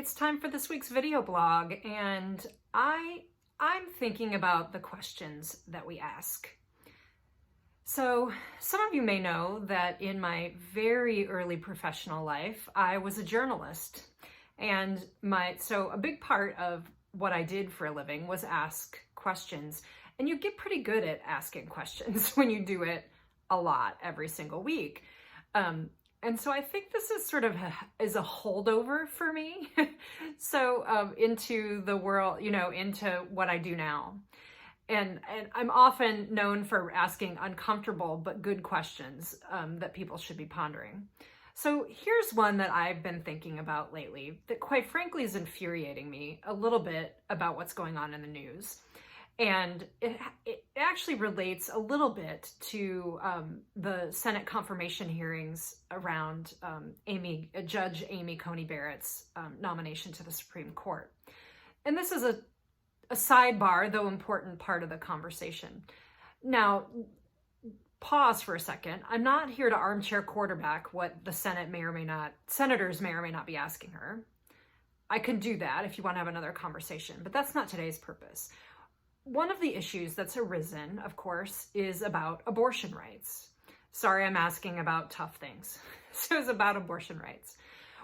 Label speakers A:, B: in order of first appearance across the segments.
A: It's time for this week's video blog, and I'm thinking about the questions that we ask. So some of you may know that in my very early professional life, I was a journalist, and so a big part of what I did for a living was ask questions, and you get pretty good at asking questions when you do it a lot every single week. And so I think this is sort of is a holdover for me. Into the world, into what I do now. And I'm often known for asking uncomfortable but good questions that people should be pondering. So here's one that I've been thinking about lately that quite frankly is infuriating me a little bit about what's going on in the news. And it actually relates a little bit to the Senate confirmation hearings around Judge Amy Coney Barrett's nomination to the Supreme Court. And this is a sidebar, though important part of the conversation. Now, pause for a second. I'm not here to armchair quarterback what the senators may or may not be asking her. I can do that if you want to have another conversation, but that's not today's purpose. One of the issues that's arisen, of course, is about abortion rights. Sorry, I'm asking about tough things. So it's about abortion rights.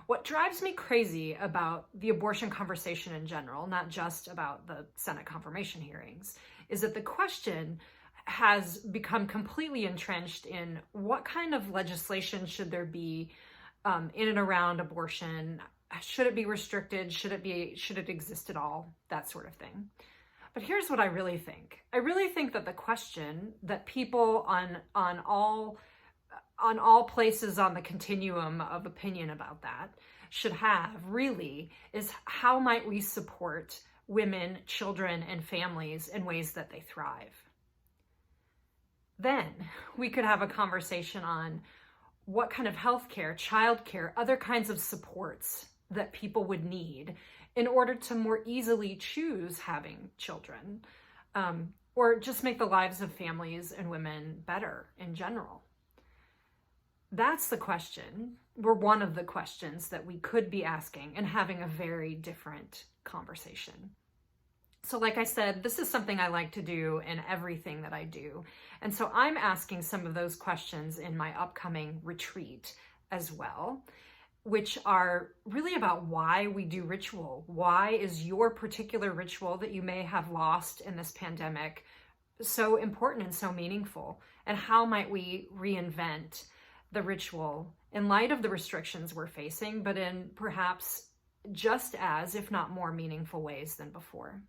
A: What drives me crazy about the abortion conversation in general, not just about the Senate confirmation hearings, is that the question has become completely entrenched in what kind of legislation should there be in and around abortion? Should it be restricted? Should it exist at all? That sort of thing. But here's what I really think. I really think that the question that people on all places on the continuum of opinion about that should have really is, how might we support women, children, and families in ways that they thrive? Then we could have a conversation on what kind of healthcare, childcare, other kinds of supports that people would need in order to more easily choose having children, or just make the lives of families and women better in general. That's the question, or one of the questions that we could be asking and having a very different conversation. So like I said, this is something I like to do in everything that I do. And so I'm asking some of those questions in my upcoming retreat as well, which are really about why we do ritual. Why is your particular ritual that you may have lost in this pandemic so important and so meaningful? And how might we reinvent the ritual in light of the restrictions we're facing, but in perhaps just as, if not more meaningful ways than before?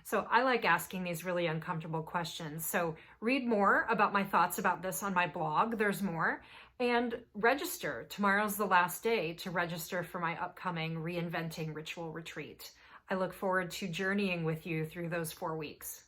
A: So I like asking these really uncomfortable questions. So read more about my thoughts about this on my blog. There's more. And register. Tomorrow's the last day to register for my upcoming Reinventing Ritual Retreat. I look forward to journeying with you through those 4 weeks.